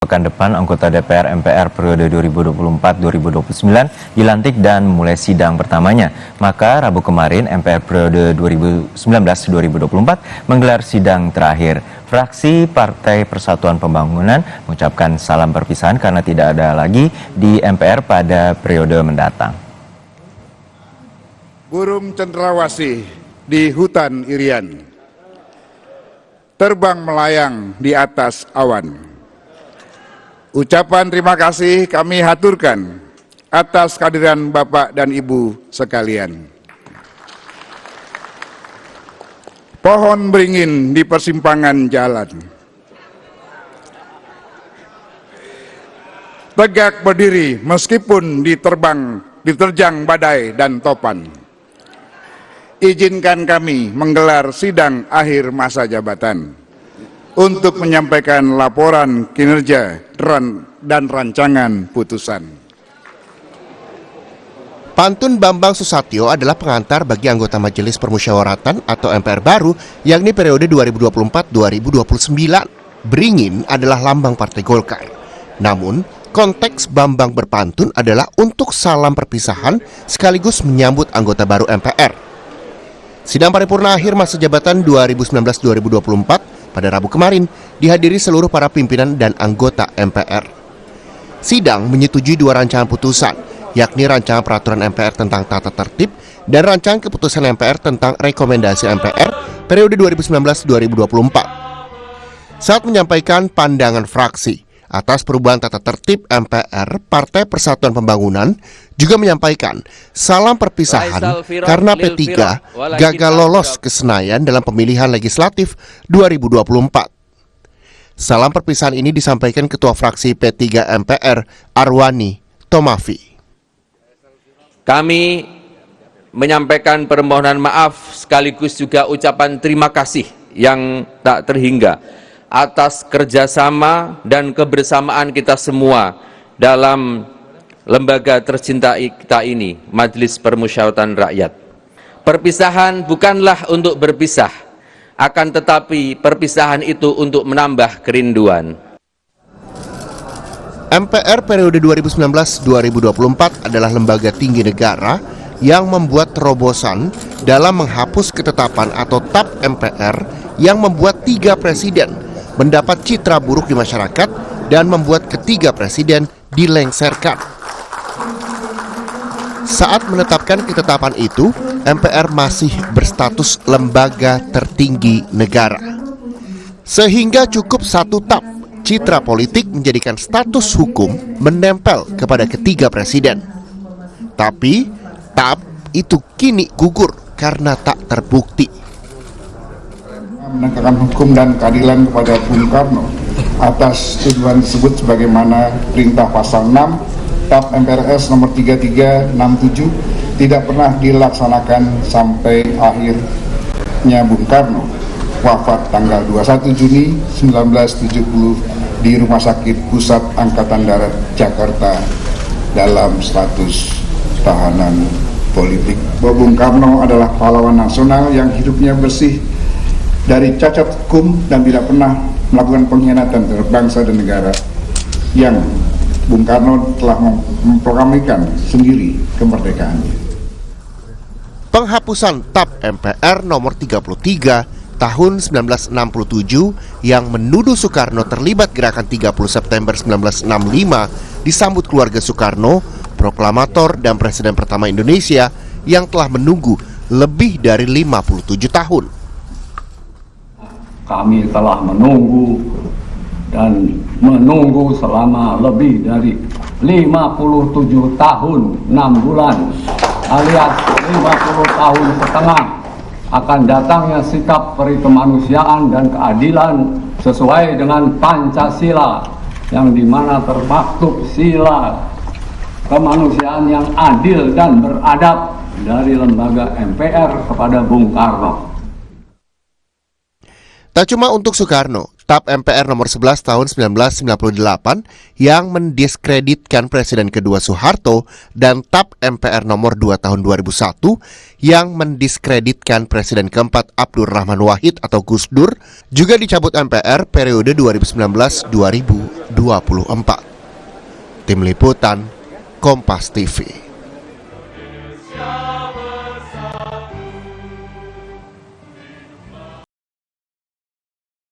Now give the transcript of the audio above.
Pekan depan, anggota DPR MPR periode 2024-2029 dilantik dan mulai sidang pertamanya. Maka Rabu kemarin MPR periode 2019-2024 menggelar sidang terakhir. Fraksi Partai Persatuan Pembangunan mengucapkan salam perpisahan karena tidak ada lagi di MPR pada periode mendatang. Burung cendrawasih di hutan Irian, terbang melayang di atas awan. Ucapan terima kasih kami haturkan atas kehadiran Bapak dan Ibu sekalian. Pohon beringin di persimpangan jalan, tegak berdiri meskipun diterjang badai dan topan. Izinkan kami menggelar sidang akhir masa jabatan untuk menyampaikan laporan kinerja dan rancangan putusan. Pantun Bambang Susatyo adalah pengantar bagi anggota Majelis Permusyawaratan atau MPR baru, yakni periode 2024-2029. Beringin adalah lambang Partai Golkar. Namun, konteks Bambang berpantun adalah untuk salam perpisahan sekaligus menyambut anggota baru MPR. Sidang paripurna akhir masa jabatan 2019-2024 pada Rabu kemarin dihadiri seluruh para pimpinan dan anggota MPR. Sidang menyetujui dua rancangan putusan, yakni rancangan peraturan MPR tentang tata tertib dan rancangan keputusan MPR tentang rekomendasi MPR periode 2019-2024. Saat menyampaikan pandangan fraksi atas perubahan tata tertib MPR, Partai Persatuan Pembangunan juga menyampaikan salam perpisahan karena P3 gagal lolos ke Senayan dalam pemilihan legislatif 2024. Salam perpisahan ini disampaikan Ketua Fraksi P3 MPR, Arwani Tomafi. Kami menyampaikan permohonan maaf sekaligus juga ucapan terima kasih yang tak terhingga atas kerjasama dan kebersamaan kita semua dalam lembaga tercinta kita ini, Majelis Permusyawaratan Rakyat. Perpisahan bukanlah untuk berpisah, akan tetapi perpisahan itu untuk menambah kerinduan. MPR periode 2019-2024 adalah lembaga tinggi negara yang membuat terobosan dalam menghapus ketetapan atau TAP MPR yang membuat 3 presiden mendapat citra buruk di masyarakat dan membuat ketiga presiden dilengserkan. Saat menetapkan ketetapan itu, MPR masih berstatus lembaga tertinggi negara. Sehingga cukup satu TAP, citra politik menjadikan status hukum menempel kepada ketiga presiden. Tapi, TAP itu kini gugur karena tak terbukti. Menegakkan hukum dan keadilan kepada Bung Karno atas tuduhan tersebut sebagaimana perintah pasal 6 TAP MPRS nomor 3367 tidak pernah dilaksanakan sampai akhirnya Bung Karno wafat tanggal 21 Juni 1970 di Rumah Sakit Pusat Angkatan Darat Jakarta dalam status tahanan politik. Bahwa Bung Karno adalah pahlawan nasional yang hidupnya bersih dari cacat hukum dan tidak pernah melakukan pengkhianatan terhadap bangsa dan negara, yang Bung Karno telah memproklamirkan sendiri kemerdekaannya. Penghapusan TAP MPR nomor 33 tahun 1967 yang menuduh Soekarno terlibat gerakan 30 September 1965 disambut keluarga Soekarno, proklamator dan presiden pertama Indonesia yang telah menunggu lebih dari 57 tahun. Kami telah menunggu dan menunggu selama lebih dari 57 tahun 6 bulan alias 50 tahun setengah akan datangnya sikap peri kemanusiaan dan keadilan sesuai dengan Pancasila, yang dimana termaktub sila kemanusiaan yang adil dan beradab dari lembaga MPR kepada Bung Karno. Tak cuma untuk Soekarno, TAP MPR nomor 11 tahun 1998 yang mendiskreditkan Presiden kedua Soeharto dan TAP MPR nomor 2 tahun 2001 yang mendiskreditkan Presiden keempat Abdurrahman Wahid atau Gus Dur juga dicabut MPR periode 2019-2024. Tim Liputan, Kompas TV.